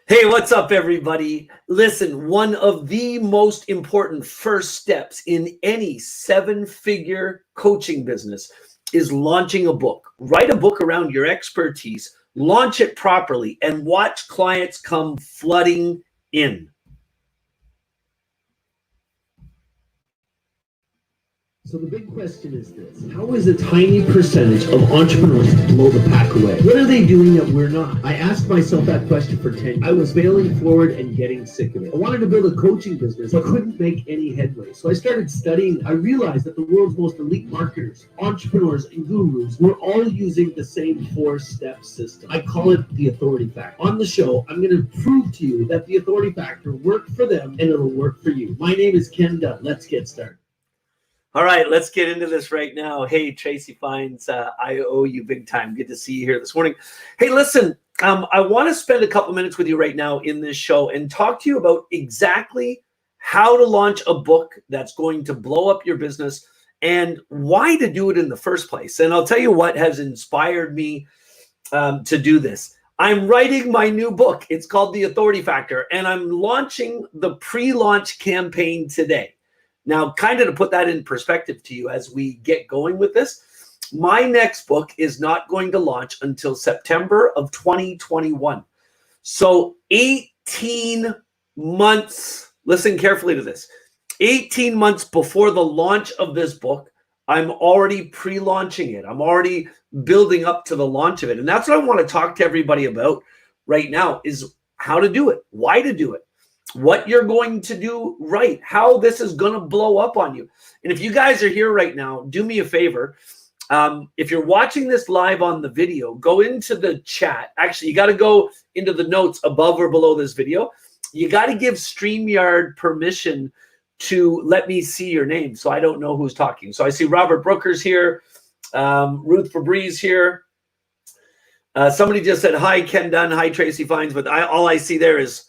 Hey, what's up, everybody? Listen, one of the most important first steps in any seven-figure coaching business is launching a book. Write a book around your expertise, launch it properly, and watch clients come flooding in. So the big question is this: how is a tiny percentage of entrepreneurs blow the pack away? What are they doing that we're not? I asked myself that question for 10 years. I was failing forward and getting sick of it. I wanted to build a coaching business, but couldn't make any headway. So I started studying. I realized that the world's most elite marketers, entrepreneurs, and gurus were all using the same 4-step system. I call it the authority factor. On the show, I'm going to prove to you that the authority factor worked for them and it'll work for you. My name is Ken Dunn. Let's get started. All right, let's get into this right now. Hey, Tracy Fines, I owe you big time. Good to see you here this morning. Hey, listen, I want to spend a couple minutes with you right now in this show and talk to you about exactly how to launch a book that's going to blow up your business and why to do it in the first place. And I'll tell you what has inspired me to do this. I'm writing my new book. It's called The Authority Factor, and I'm launching the pre-launch campaign today. Now, kind of to put that in perspective to you as we get going with this, my next book is not going to launch until September of 2021. So 18 months, listen carefully to this, 18 months before the launch of this book, I'm already pre-launching it. I'm already building up to the launch of it. And that's what I want to talk to everybody about right now is how to do it, why to do it, what you're going to do right, how this is going to blow up on you. And if you guys are here right now, do me a favor. If you're watching this live on the video, go into the chat. Actually, you got to go into the notes above or below this video. You got to give StreamYard permission to let me see your name so I don't know who's talking. So I see Robert Brooker's here, Ruth Febreze here. Somebody just said, hi, Ken Dunn, hi, Tracy Fines, but all I see there is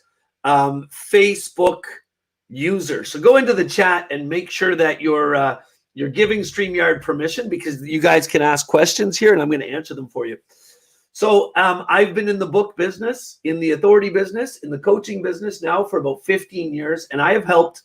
Facebook user. So go into the chat and make sure that you're giving StreamYard permission, because you guys can ask questions here and I'm going to answer them for you. So I've been in the book business, in the authority business, in the coaching business now for about 15 years, and I have helped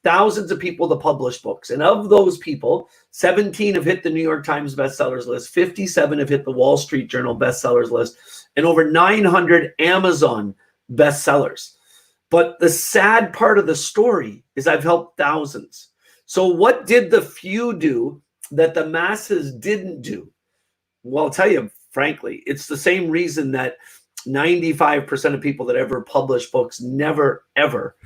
thousands of people to publish books. And of those people, 17 have hit the New York Times bestsellers list, 57 have hit the Wall Street Journal bestsellers list, and over 900 Amazon bestsellers. But the sad part of the story is I've helped thousands. So what did the few do that the masses didn't do? Well, I'll tell you, frankly, it's the same reason that 95% of people that ever publish books never, ever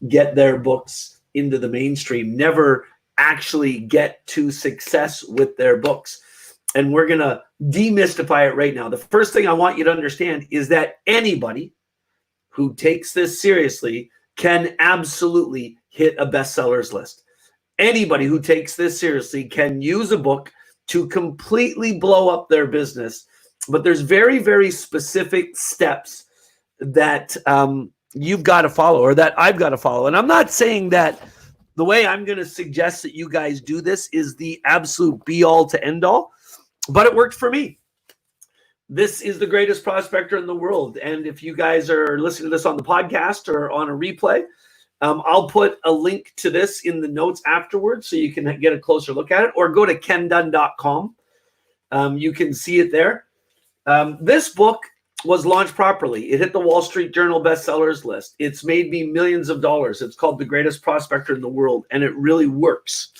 get their books into the mainstream, never actually get to success with their books. And we're going to demystify it right now. The first thing I want you to understand is that anybody who takes this seriously can absolutely hit a bestsellers list. Anybody who takes this seriously can use a book to completely blow up their business. But there's very, very specific steps that you've got to follow, or that I've got to follow. And I'm not saying that the way I'm going to suggest that you guys do this is the absolute be all to end all, but it worked for me. This is the greatest prospector in the world. And if you guys are listening to this on the podcast or on a replay, I'll put a link to this in the notes afterwards so you can get a closer look at it, or go to kendunn.com. You can see it there. This book was launched properly. It hit the Wall Street Journal bestsellers list. It's made me millions of dollars. It's called The Greatest Prospector in the World, and it really works.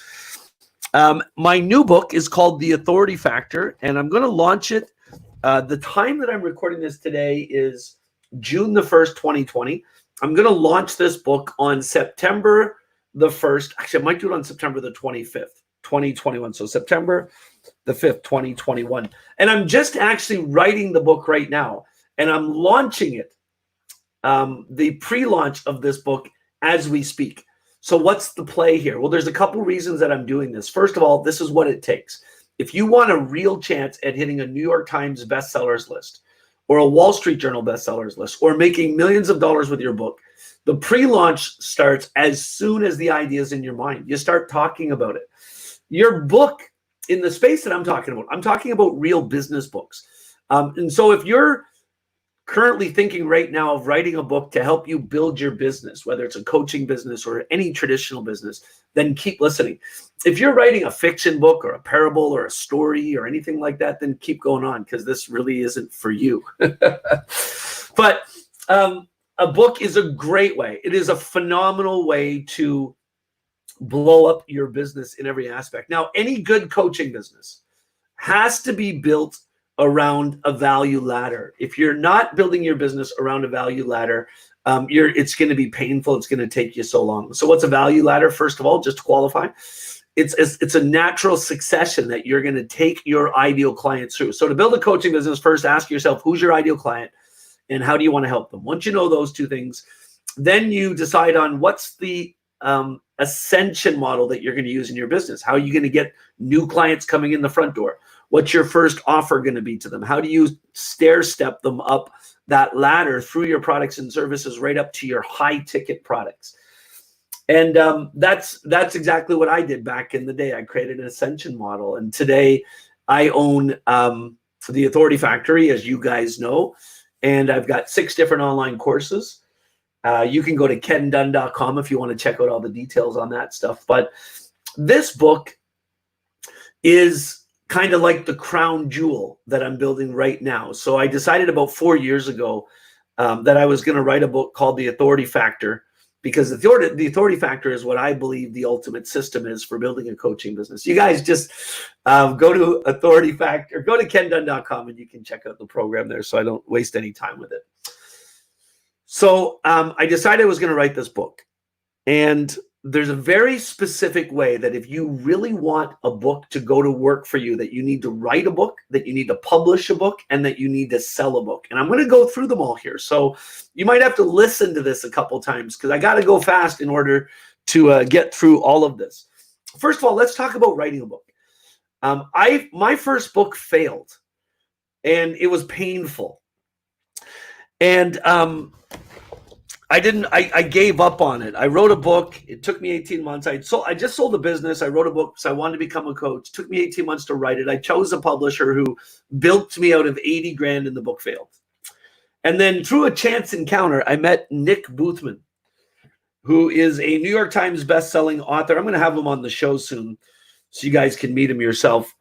My new book is called The Authority Factor, and I'm going to launch it. The time that I'm recording this today is June the 1st, 2020. I'm going to launch this book on September the 1st. Actually, I might do it on September the 25th, 2021. So September the 5th, 2021. And I'm just actually writing the book right now, and I'm launching it, the pre-launch of this book as we speak. So what's the play here? Well, there's a couple reasons that I'm doing this. First of all, this is what it takes. If you want a real chance at hitting a New York Times bestsellers list, or a Wall Street Journal bestsellers list, or making millions of dollars with your book, the pre-launch starts as soon as the idea is in your mind. You start talking about it. Your book, in the space that I'm talking about real business books. And so if you're currently thinking right now of writing a book to help you build your business, whether it's a coaching business or any traditional business, then keep listening. If you're writing a fiction book or a parable or a story or anything like that, then keep going on, because this really isn't for you. But a book is a great way. It is a phenomenal way to blow up your business in every aspect. Now, any good coaching business has to be built around a value ladder. If you're not building your business around a value ladder, it's going to be painful. It's going to take you so long. So what's a value ladder? First of all, just to qualify, it's a natural succession that you're going to take your ideal clients through. So to build a coaching business, first ask yourself, who's your ideal client and how do you want to help them? Once you know those two things, then you decide on what's the ascension model that you're going to use in your business. How are you going to get new clients coming in the front door? What's your first offer going to be to them? How do you stair step them up that ladder through your products and services right up to your high ticket products? And that's exactly what I did back in the day. I created an ascension model, and today I own the Authority Factory, as you guys know, and I've got 6 different online courses. You can go to kendunn.com if you want to check out all the details on that stuff. But this book is kind of like the crown jewel that I'm building right now. So I decided about 4 years ago that I was going to write a book called The Authority Factor, because the authority factor is what I believe the ultimate system is for building a coaching business. You guys just go to Authority Factor, go to kendunn.com, and you can check out the program there so I don't waste any time with it. So I decided I was going to write this book. And there's a very specific way that if you really want a book to go to work for you, that you need to write a book, that you need to publish a book, and that you need to sell a book. And I'm going to go through them all here. So you might have to listen to this a couple times, because I got to go fast in order to get through all of this. First of all, let's talk about writing a book. My first book failed, and it was painful. And I gave up on it. I wrote a book. It took me 18 months. I just sold the business. I wrote a book because I wanted to become a coach. It took me 18 months to write it. I chose a publisher who bilked me out of 80 grand, and the book failed. And then through a chance encounter, I met Nick Boothman, who is a New York Times best-selling author. I'm going to have him on the show soon so you guys can meet him yourself.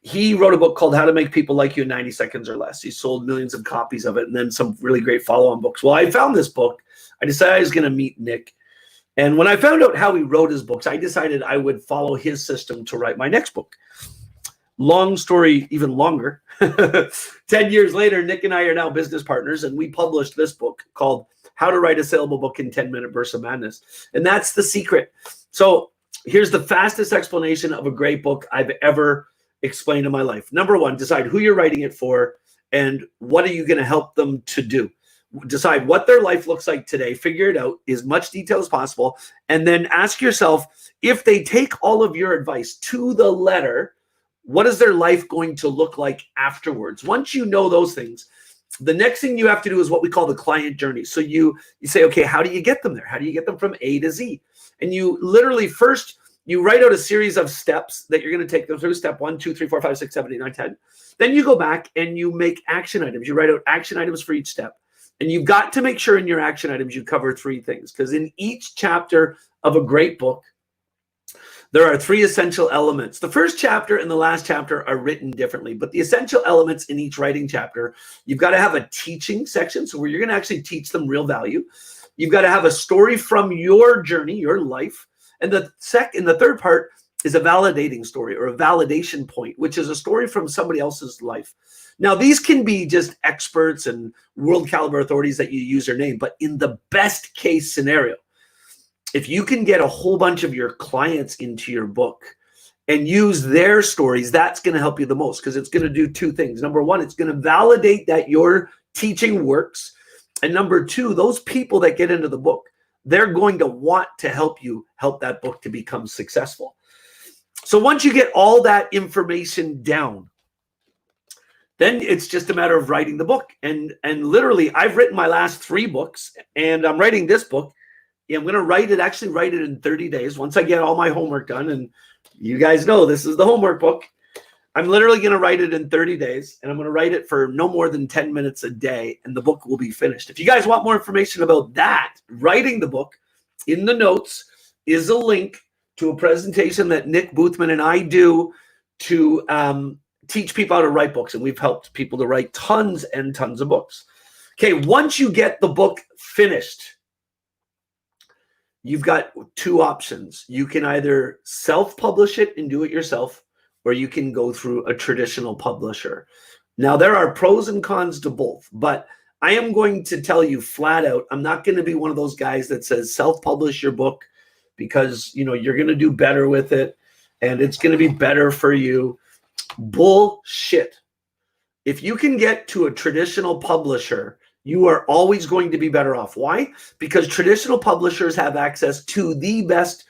He wrote a book called How to Make People Like You in 90 Seconds or Less. He sold millions of copies of it, and then some really great follow-on books. Well, I found this book. I decided I was going to meet Nick. And when I found out how he wrote his books, I decided I would follow his system to write my next book. Long story, even longer. 10 years later, Nick and I are now business partners, and we published this book called How to Write a Saleable Book in 10-Minute Bursts of Madness. And that's the secret. So here's the fastest explanation of a great book I've ever explained in my life. Number one, decide who you're writing it for and what are you going to help them to do. Decide what their life looks like today. Figure it out as much detail as possible. And then ask yourself, if they take all of your advice to the letter, what is their life going to look like afterwards? Once you know those things, the next thing you have to do is what we call the client journey. So you say, okay, how do you get them there? How do you get them from A to Z? And you literally first, you write out a series of steps that you're going to take them through. Step 1, 2, 3, 4, 5, 6, 7, 8, 9, 10. Then you go back and you make action items. You write out action items for each step. And you've got to make sure in your action items you cover 3 things. Because in each chapter of a great book, there are 3 essential elements. The first chapter and the last chapter are written differently, but the essential elements in each writing chapter, you've got to have a teaching section, so where you're going to actually teach them real value. You've got to have a story from your journey, your life. And the third part is a validating story, or a validation point, which is a story from somebody else's life. Now, these can be just experts and world caliber authorities that you use their name, but in the best case scenario, if you can get a whole bunch of your clients into your book and use their stories, that's going to help you the most, because it's going to do 2 things. Number 1, it's going to validate that your teaching works. And number 2, those people that get into the book, they're going to want to help you help that book to become successful. So once you get all that information down, then it's just a matter of writing the book. And literally, I've written my last 3 books, and I'm writing this book. I'm going to write it in 30 days once I get all my homework done. And you guys know this is the homework book. I'm literally going to write it in 30 days, and I'm going to write it for no more than 10 minutes a day, and the book will be finished. If you guys want more information about that, writing the book, in the notes is a link to a presentation that Nick Boothman and I do to teach people how to write books, and we've helped people to write tons and tons of books. Okay, once you get the book finished, you've got two options. You can either self-publish it and do it yourself, or you can go through a traditional publisher. Now, there are pros and cons to both, but I am going to tell you flat out, I'm not going to be one of those guys that says self-publish your book because, you know, you're going to do better with it and it's going to be better for you. Bullshit. If you can get to a traditional publisher, you are always going to be better off. Why? Because traditional publishers have access to the best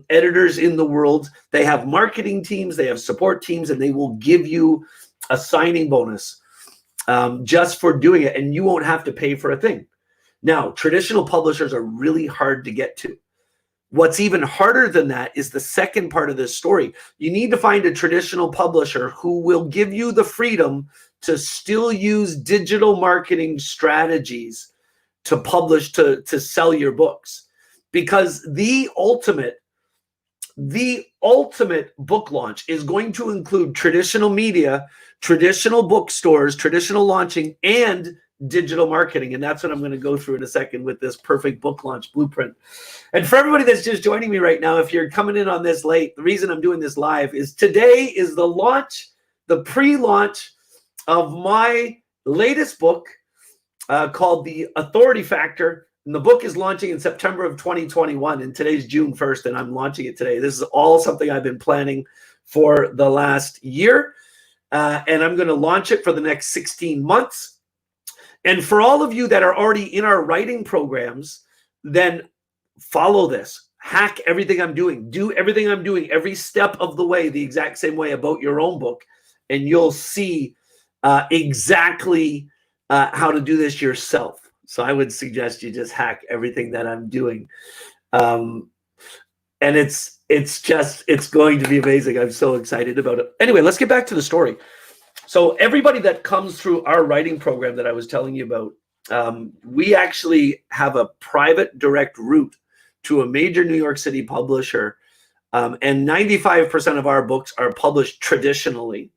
editors in the world. They have marketing teams, they have support teams, and they will give you a signing bonus just for doing it, and you won't have to pay for a thing. Now, traditional publishers are really hard to get to. What's even harder than that is the second part of this story. You need to find a traditional publisher who will give you the freedom to still use digital marketing strategies to publish, to sell your books. Because the ultimate book launch is going to include traditional media, traditional bookstores, traditional launching, and digital marketing. And that's what I'm going to go through in a second with this perfect book launch blueprint. And for everybody that's just joining me right now, if you're coming in on this late, the reason I'm doing this live is today is the launch, the pre-launch of my latest book called The Authority Factor. And the book is launching in September of 2021, and today's June 1st, and I'm launching it today. This is all something I've been planning for the last year, and I'm going to launch it for the next 16 months. And for all of you that are already in our writing programs, then follow this. Hack everything I'm doing. Do everything I'm doing every step of the way the exact same way about your own book, and you'll see exactly how to do this yourself. So I would suggest you just hack everything that I'm doing. And it's going to be amazing. I'm so excited about it. Anyway, let's get back to the story. So everybody that comes through our writing program that I was telling you about, we actually have a private direct route to a major New York City publisher. And 95% of our books are published traditionally.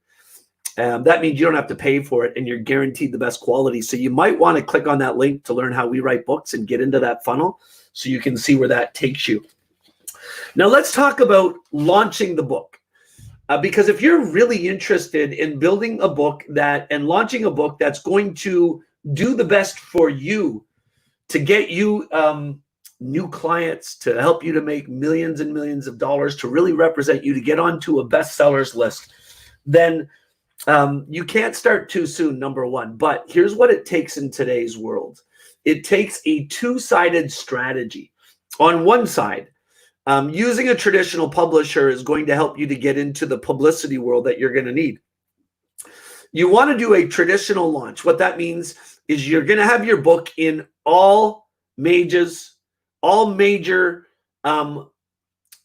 That means you don't have to pay for it and you're guaranteed the best quality. So you might want to click on that link to learn how we write books and get into that funnel so you can see where that takes you. Now let's talk about launching the book. Because if you're really interested in building a book and launching a book that's going to do the best for you, to get you new clients, to help you to make millions and millions of dollars, to really represent you, to get onto a bestsellers list, then you can't start too soon, number one. But here's what it takes in today's world. It takes a two-sided strategy. On one side, using a traditional publisher is going to help you to get into the publicity world that you're going to need. You want to do a traditional launch. What that means is you're going to have your book in all major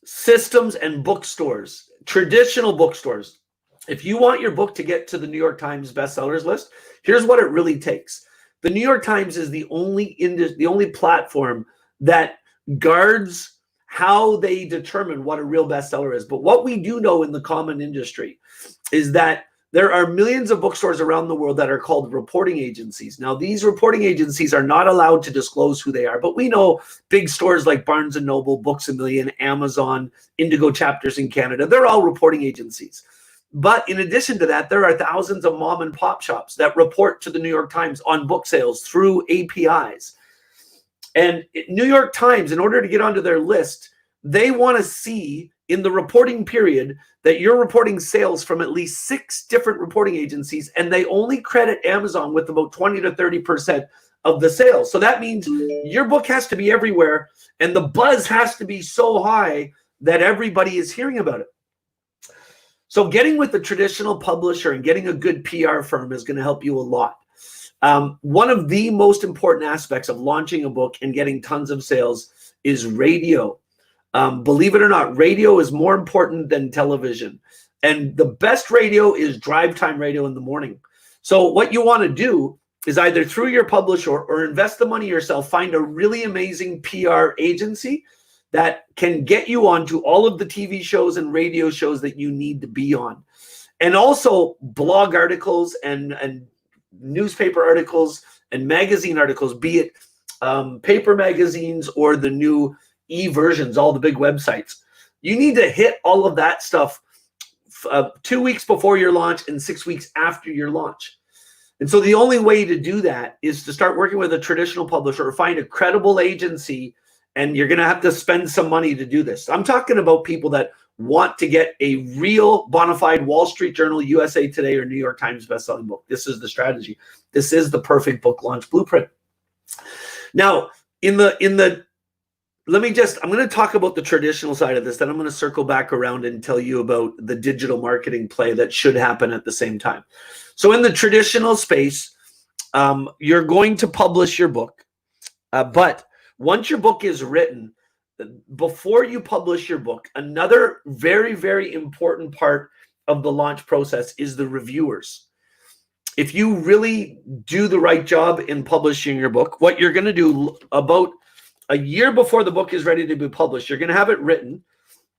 systems and bookstores, traditional bookstores. If you want your book to get to the New York Times bestsellers list, here's what it really takes. The New York Times is the only platform that guards how they determine what a real bestseller is. But what we do know in the common industry is that there are millions of bookstores around the world that are called reporting agencies. Now, these reporting agencies are not allowed to disclose who they are, but we know big stores like Barnes & Noble, Books A Million, Amazon, Indigo Chapters in Canada, they're all reporting agencies. But in addition to that, there are thousands of mom and pop shops that report to the New York Times on book sales through APIs. And New York Times, in order to get onto their list, they want to see in the reporting period that you're reporting sales from at least 6 different reporting agencies, and they only credit Amazon with about 20 to 30% of the sales. So that means your book has to be everywhere, and the buzz has to be so high that everybody is hearing about it. So getting with a traditional publisher and getting a good PR firm is going to help you a lot. One of the most important aspects of launching a book and getting tons of sales is radio. Believe it or not, radio is more important than television. And the best radio is drive time radio in the morning. So what you want to do is either through your publisher or invest the money yourself, find a really amazing PR agency that can get you onto all of the TV shows and radio shows that you need to be on. And also blog articles and newspaper articles and magazine articles, be it paper magazines or the new e-versions, all the big websites. You need to hit all of that stuff 2 weeks before your launch and 6 weeks after your launch. And so the only way to do that is to start working with a traditional publisher or find a credible agency, and you're going to have to spend some money to do this. I'm talking about people that want to get a real bona fide Wall Street Journal, USA Today, or New York Times bestselling book. This is the strategy. This is the perfect book launch blueprint. Now, I'm going to talk about the traditional side of this, then I'm going to circle back around and tell you about the digital marketing play that should happen at the same time. So in the traditional space, you're going to publish your book, but once your book is written, before you publish your book, another very, very important part of the launch process is the reviewers. If you really do the right job in publishing your book, what you're going to do about a year before the book is ready to be published, you're going to have it written,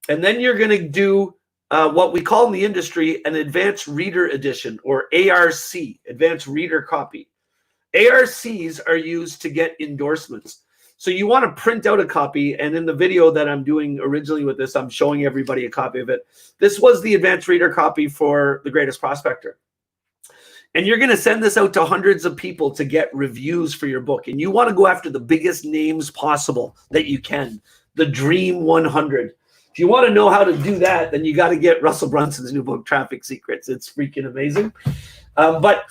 and then you're going to do what we call in the industry an advanced reader edition, or ARC, advanced reader copy. ARCs are used to get endorsements. So you want to print out a copy, and in the video that I'm doing originally with this, I'm showing everybody a copy of it. This was the advanced reader copy for The Greatest Prospector. And you're going to send this out to hundreds of people to get reviews for your book. And you want to go after the biggest names possible that you can, the Dream 100. If you want to know how to do that, then you got to get Russell Brunson's new book, Traffic Secrets. It's freaking amazing. But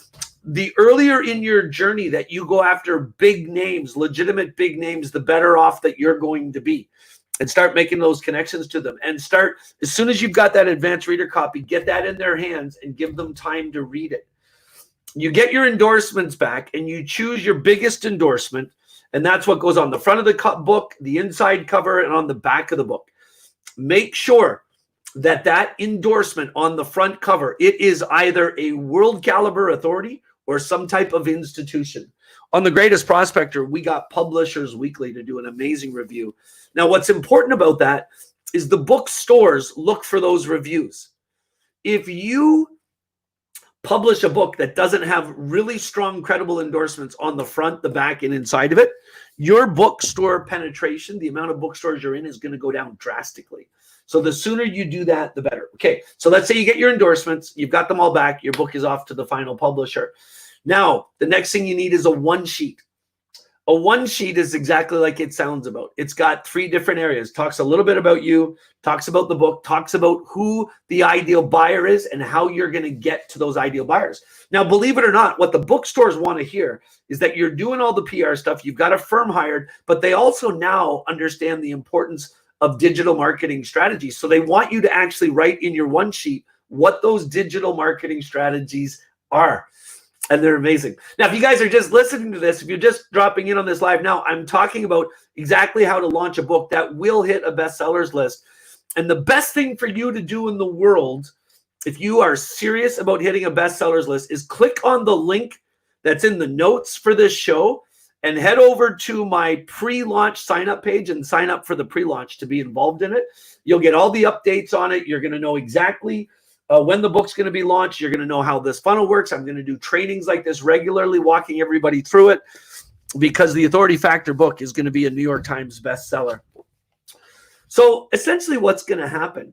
the earlier in your journey that you go after big names, legitimate big names, the better off that you're going to be. And start making those connections to them. And start, as soon as you've got that advanced reader copy, get that in their hands and give them time to read it. You get your endorsements back and you choose your biggest endorsement. And that's what goes on the front of the book, the inside cover, and on the back of the book. Make sure that that endorsement on the front cover, it is either a world caliber authority or some type of institution. On The Greatest Prospector, we got Publishers Weekly to do an amazing review. Now, what's important about that is the bookstores look for those reviews. If you publish a book that doesn't have really strong, credible endorsements on the front, the back, and inside of it, your bookstore penetration, the amount of bookstores you're in, is going to go down drastically. So the sooner you do that, the better. Okay, so let's say you get your endorsements, you've got them all back, your book is off to the final publisher. Now, the next thing you need is a one sheet. A one sheet is exactly like it sounds about. It's got 3 different areas. Talks a little bit about you, talks about the book, talks about who the ideal buyer is and how you're going to get to those ideal buyers. Now, believe it or not, what the bookstores want to hear is that you're doing all the PR stuff. You've got a firm hired, but they also now understand the importance of digital marketing strategies. So they want you to actually write in your one sheet what those digital marketing strategies are. And they're amazing. Now, if you guys are just listening to this, if you're just dropping in on this live now, I'm talking about exactly how to launch a book that will hit a bestsellers list. And the best thing for you to do in the world, if you are serious about hitting a bestsellers list, is click on the link that's in the notes for this show and head over to my pre-launch sign-up page and sign up for the pre-launch to be involved in it. You'll get all the updates on it. You're going to know exactly when the book's going to be launched. You're going to know how this funnel works. I'm going to do trainings like this regularly, walking everybody through it, because the Authority Factor book is going to be a New York Times bestseller. So essentially what's going to happen,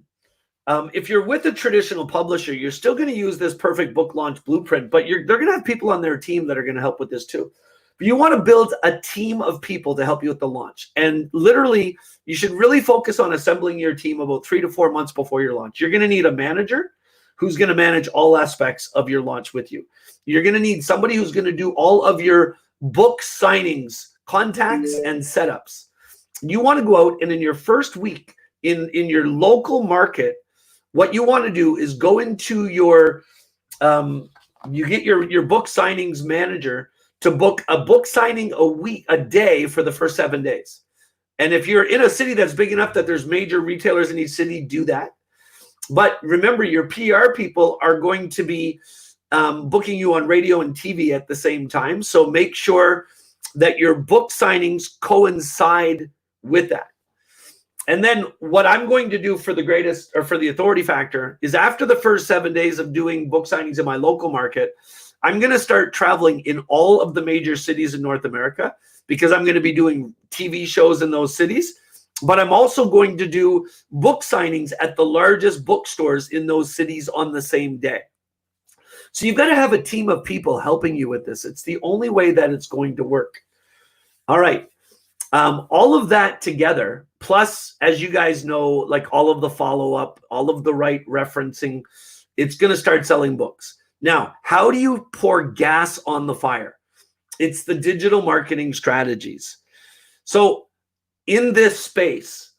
if you're with a traditional publisher, you're still going to use this perfect book launch blueprint, but they're going to have people on their team that are going to help with this too. But you want to build a team of people to help you with the launch. And literally, you should really focus on assembling your team about 3 to 4 months before your launch. You're going to need a manager who's going to manage all aspects of your launch with you. You're going to need somebody who's going to do all of your book signings, contacts, and setups. You want to go out and in your first week in your local market, what you want to do is go into your, you get your book signings manager to book a book signing a day for the first 7 days. And if you're in a city that's big enough that there's major retailers in each city, do that. But remember, your PR people are going to be booking you on radio and TV at the same time. So make sure that your book signings coincide with that. And then what I'm going to do for the Authority Factor is after the first 7 days of doing book signings in my local market, I'm going to start traveling in all of the major cities in North America because I'm going to be doing TV shows in those cities. But I'm also going to do book signings at the largest bookstores in those cities on the same day. So you've got to have a team of people helping you with this. It's the only way that it's going to work. All right. All of that together, plus, as you guys know, like all of the follow-up, all of the right referencing, it's going to start selling books. Now, how do you pour gas on the fire? It's the digital marketing strategies. So in this space,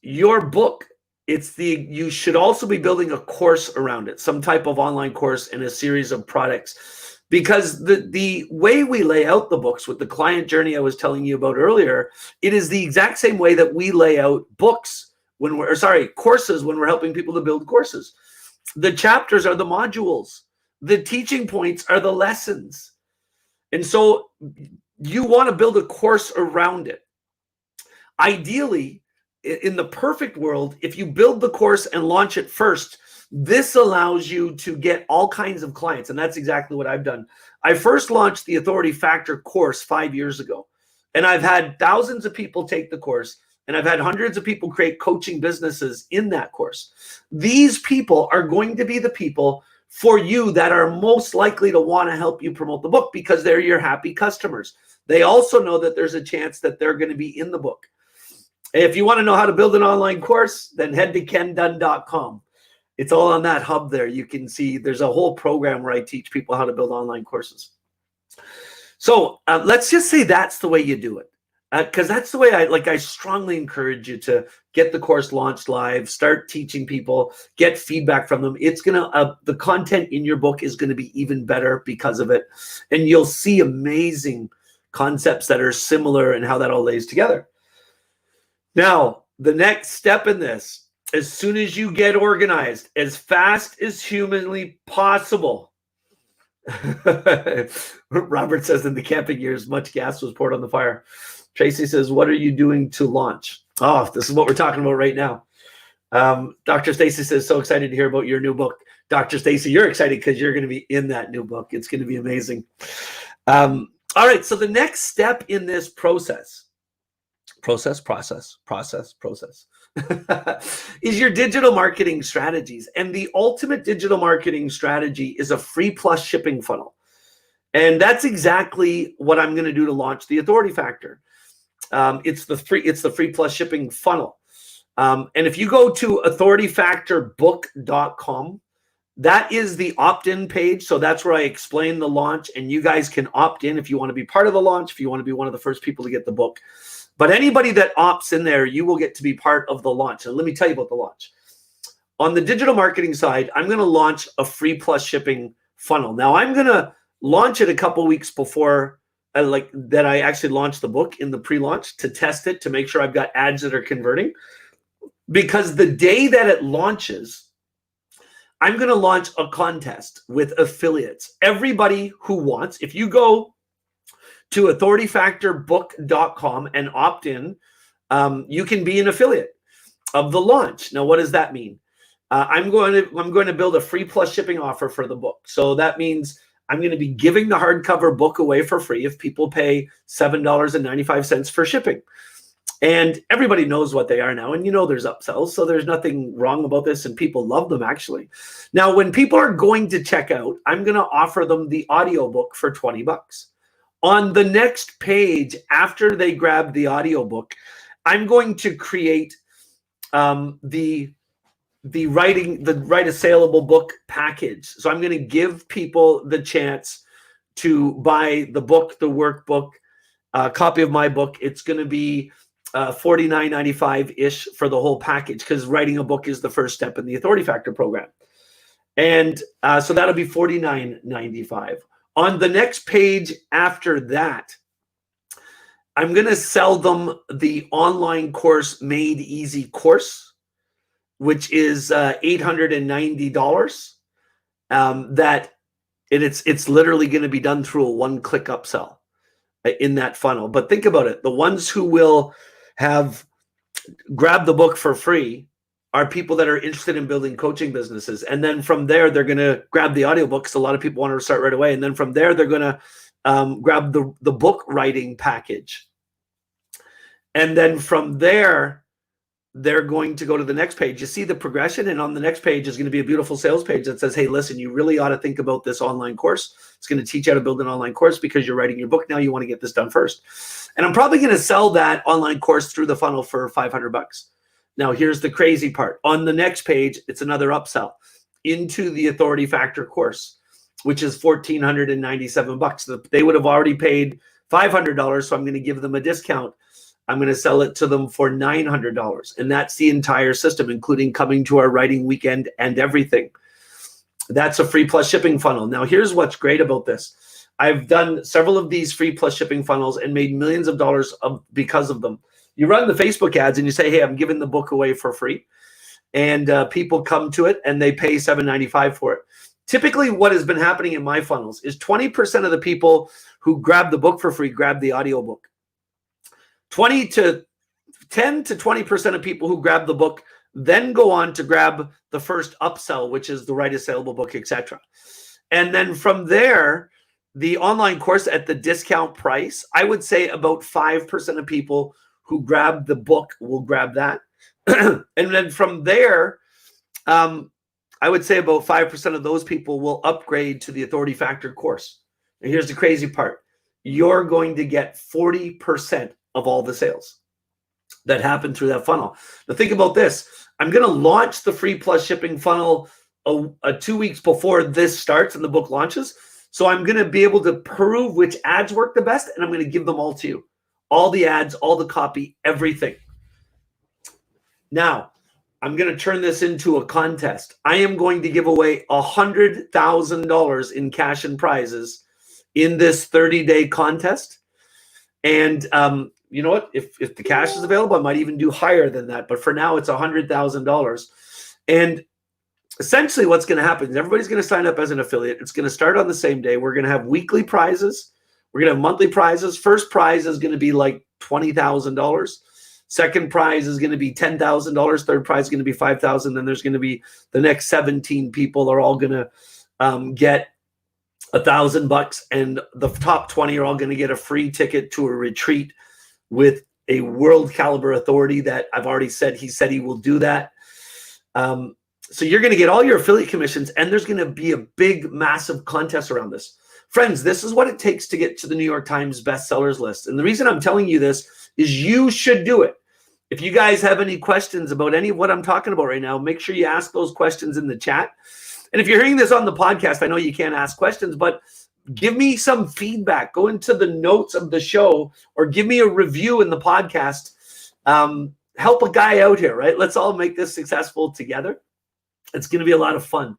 your book, you should also be building a course around it, some type of online course and a series of products, because the way we lay out the books with the client journey I was telling you about earlier, it is the exact same way that we lay out courses when we're helping people to build courses. The chapters are the modules. The teaching points are the lessons. And so you want to build a course around it. Ideally, in the perfect world, if you build the course and launch it first, this allows you to get all kinds of clients. And that's exactly what I've done. I first launched the Authority Factor course 5 years ago. And I've had thousands of people take the course. And I've had hundreds of people create coaching businesses in that course. These people are going to be the people for you that are most likely to want to help you promote the book because they're your happy customers. They also know that there's a chance that they're going to be in the book. If you want to know how to build an online course, then head to KenDunn.com. It's all on that hub there. You can see there's a whole program where I teach people how to build online courses. So let's just say that's the way you do it. Because that's the way I strongly encourage you to get the course launched live, start teaching people, get feedback from them. It's going to, the content in your book is going to be even better because of it. And you'll see amazing concepts that are similar and how that all lays together. Now, the next step in this, as soon as you get organized, as fast as humanly possible. Robert says in the camping years, much gas was poured on the fire. Tracy says, what are you doing to launch? Oh, this is what we're talking about right now. Dr. Stacy says, so excited to hear about your new book. Dr. Stacy, you're excited because you're going to be in that new book. It's going to be amazing. All right. So the next step in this process is your digital marketing strategies. And the ultimate digital marketing strategy is a free plus shipping funnel. And that's exactly what I'm going to do to launch the Authority Factor. It's the free plus shipping funnel. And if you go to authorityfactorbook.com, that is the opt-in page. So that's where I explain the launch, and you guys can opt in if you want to be part of the launch, if you want to be one of the first people to get the book. But anybody that opts in there, you will get to be part of the launch. And let me tell you about the launch. On the digital marketing side, I'm going to launch a free plus shipping funnel. Now, I'm going to launch it a couple weeks before I actually launch the book in the pre-launch to test it, to make sure I've got ads that are converting. Because the day that it launches, I'm going to launch a contest with affiliates. Everybody who wants, if you go to authorityfactorbook.com and opt in, you can be an affiliate of the launch. Now, what does that mean? I'm going to build a free plus shipping offer for the book. So that means I'm going to be giving the hardcover book away for free if people pay $7.95 for shipping. And everybody knows what they are now. And there's upsells. So there's nothing wrong about this. And people love them, actually. Now, when people are going to check out, I'm going to offer them the audiobook for $20. On the next page, after they grab the audiobook, I'm going to create the write a saleable book package. So I'm going to give people the chance to buy the book, the workbook, a copy of my book. It's going to be $49.95-ish for the whole package, because writing a book is the first step in the Authority Factor program. And so that'll be $49.95. On the next page after that, I'm going to sell them the online course, Made Easy course. which is $890. That it's literally going to be done through a one-click upsell in that funnel. But think about it. The ones who will have grabbed the book for free are people that are interested in building coaching businesses. And then from there, they're going to grab the audiobook because a lot of people want to start right away. And then from there, they're going to grab the book writing package. And then from there, they're going to go to the next page. You see the progression, and on the next page is going to be a beautiful sales page that says, hey, listen, you really ought to think about this online course. It's going to teach you how to build an online course because you're writing your book now. You want to get this done first. And I'm probably going to sell that online course through the funnel for $500. Now, here's the crazy part. On the next page, it's another upsell into the Authority Factor course, which is $1,497. They would have already paid $500, so I'm going to give them a discount. I'm going to sell it to them for $900. And that's the entire system, including coming to our writing weekend and everything. That's a free plus shipping funnel. Now, here's what's great about this. I've done several of these free plus shipping funnels and made millions of dollars because of them. You run the Facebook ads and you say, hey, I'm giving the book away for free. And people come to it and they pay $7.95 for it. Typically, what has been happening in my funnels is 20% of the people who grab the book for free grab the audiobook. 10 to 20% of people who grab the book then go on to grab the first upsell, which is the Write a Saleable Book, etc. And then from there, the online course at the discount price, I would say about 5% of people who grab the book will grab that. And then from there, I would say about 5% of those people will upgrade to the Authority Factor course. And here's the crazy part. You're going to get 40% of all the sales that happen through that funnel. Now think about this. I'm going to launch the free plus shipping funnel 2 weeks before this starts and the book launches. So I'm going to be able to prove which ads work the best, and I'm going to give them all to you. All the ads, all the copy, everything. Now, I'm going to turn this into a contest. I am going to give away $100,000 in cash and prizes in this 30-day contest. And you know what? If the cash is available, I might even do higher than that. But for now, it's $100,000. And essentially what's going to happen is everybody's going to sign up as an affiliate. It's going to start on the same day. We're going to have weekly prizes. We're going to have monthly prizes. First prize is going to be like $20,000. Second prize is going to be $10,000. Third prize is going to be $5,000. Then there's going to be the next 17 people are all going to get $1,000, and the top 20 are all going to get a free ticket to a retreat with a world caliber authority that I've already said he will do that. So you're going to get all your affiliate commissions, and there's going to be a big, massive contest around this. Friends, this is what it takes to get to the New York Times bestsellers list. And the reason I'm telling you this is you should do it. If you guys have any questions about any of what I'm talking about right now, make sure you ask those questions in the chat. And if you're hearing this on the podcast, I know you can't ask questions, but give me some feedback. Go into the notes of the show or give me a review in the podcast. Help a guy out here, right? Let's all make this successful together. It's going to be a lot of fun.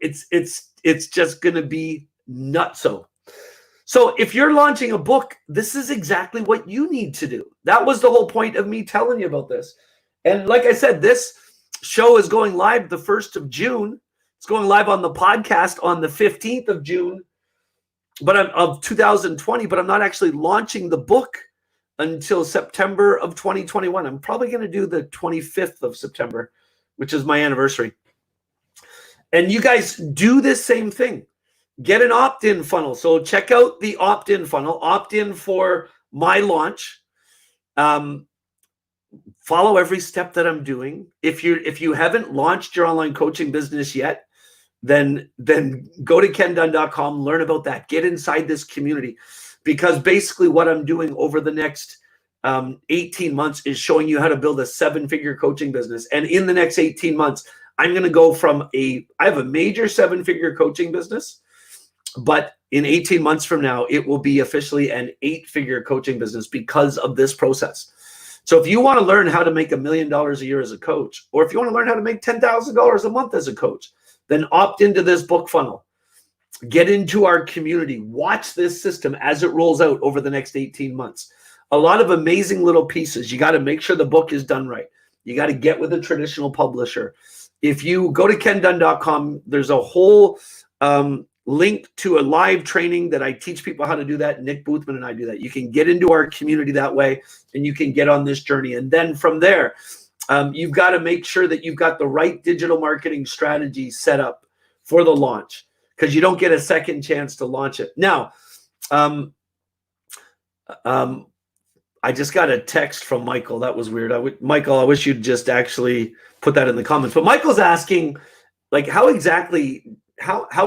It's just going to be nutso. So if you're launching a book, this is exactly what you need to do. That was the whole point of me telling you about this. And like I said, this show is going live the 1st of June. It's going live on the podcast on the 15th of June, of 2020, but I'm not actually launching the book until September of 2021. I'm probably going to do the 25th of September, which is my anniversary. And you guys do this same thing. Get an opt-in funnel. So check out the opt-in funnel, opt-in for my launch. Follow every step that I'm doing. If you haven't launched your online coaching business yet, then go to KenDunn.com, learn about that. Get inside this community, because basically what I'm doing over the next 18 months is showing you how to build a 7-figure coaching business. And in the next 18 months, I'm going to go from I have a major 7-figure coaching business, but in 18 months from now, it will be officially an 8-figure coaching business because of this process. So if you want to learn how to make $1 million a year as a coach, or if you want to learn how to make $10,000 a month as a coach, then opt into this book funnel. Get into our community. Watch this system as it rolls out over the next 18 months. A lot of amazing little pieces. You got to make sure the book is done right. You got to get with a traditional publisher. If you go to kendunn.com, there's a whole link to a live training that I teach people how to do that. Nick Boothman and I do that. You can get into our community that way, and you can get on this journey. And then from there, you've got to make sure that you've got the right digital marketing strategy set up for the launch, because you don't get a second chance to launch it. Now, I just got a text from Michael. That was weird. Michael, I wish you'd just actually put that in the comments. But Michael's asking, like, how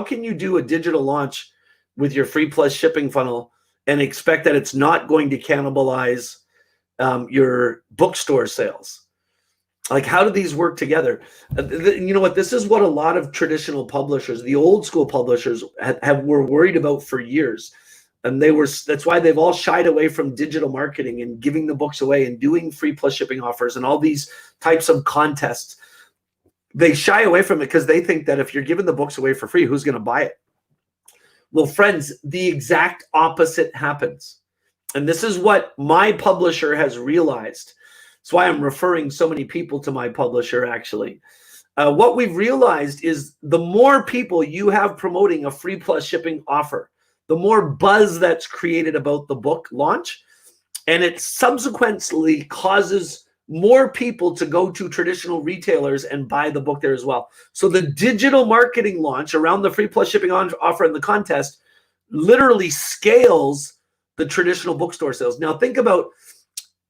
can you do a digital launch with your free plus shipping funnel and expect that it's not going to cannibalize your bookstore sales? Like, how do these work together? You know what? This is what a lot of traditional publishers, the old school publishers, were worried about for years. And that's why they've all shied away from digital marketing and giving the books away and doing free plus shipping offers and all these types of contests. They shy away from it because they think that if you're giving the books away for free, who's going to buy it? Well, friends, the exact opposite happens. And this is what my publisher has realized. That's why I'm referring so many people to my publisher, actually. What we've realized is the more people you have promoting a free plus shipping offer, the more buzz that's created about the book launch, and it subsequently causes more people to go to traditional retailers and buy the book there as well. So the digital marketing launch around the free plus shipping offer and the contest literally scales the traditional bookstore sales. Now think about,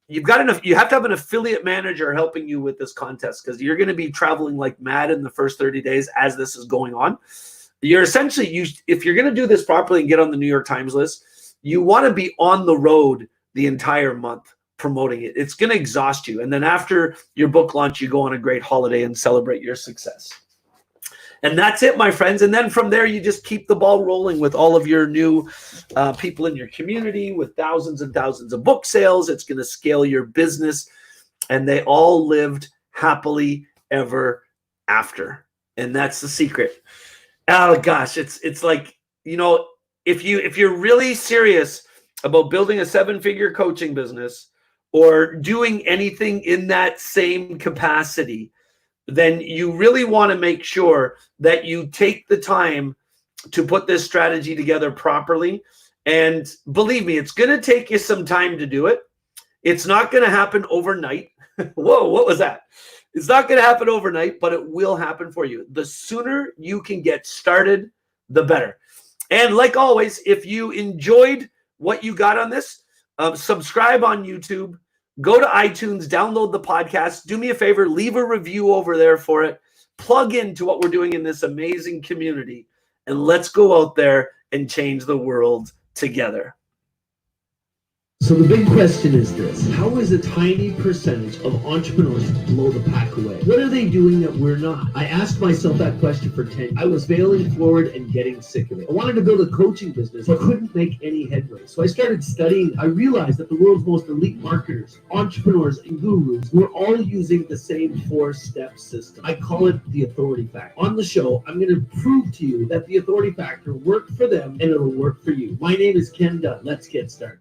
you have to have an affiliate manager helping you with this contest, because you're going to be traveling like mad in the first 30 days as this is going on. You're essentially, if you're going to do this properly and get on the New York Times list, you want to be on the road the entire month promoting it. It's going to exhaust you. And then after your book launch, you go on a great holiday and celebrate your success. And that's it, my friends. And then from there, you just keep the ball rolling with all of your new people in your community with thousands and thousands of book sales. It's going to scale your business. And they all lived happily ever after. And that's the secret. Oh gosh, it's like, you know, if you're really serious about building a 7-figure coaching business or doing anything in that same capacity, then you really want to make sure that you take the time to put this strategy together properly. And believe me, it's going to take you some time to do it. It's not going to happen overnight. Whoa, what was that? It's not going to happen overnight, but it will happen for you. The sooner you can get started, the better. And like always, if you enjoyed what you got on this, subscribe on YouTube, go to iTunes, download the podcast. Do me a favor, leave a review over there for it. Plug into what we're doing in this amazing community, and let's go out there and change the world together. So the big question is this: how is a tiny percentage of entrepreneurs blow the pack away? What are they doing that we're not? I asked myself that question for 10 years. I was failing forward and getting sick of it. I wanted to build a coaching business, but couldn't make any headway. So I started studying. I realized that the world's most elite marketers, entrepreneurs, and gurus were all using the same 4-step system. I call it the authority factor. On the show, I'm going to prove to you that the authority factor worked for them and it'll work for you. My name is Ken Dunn. Let's get started.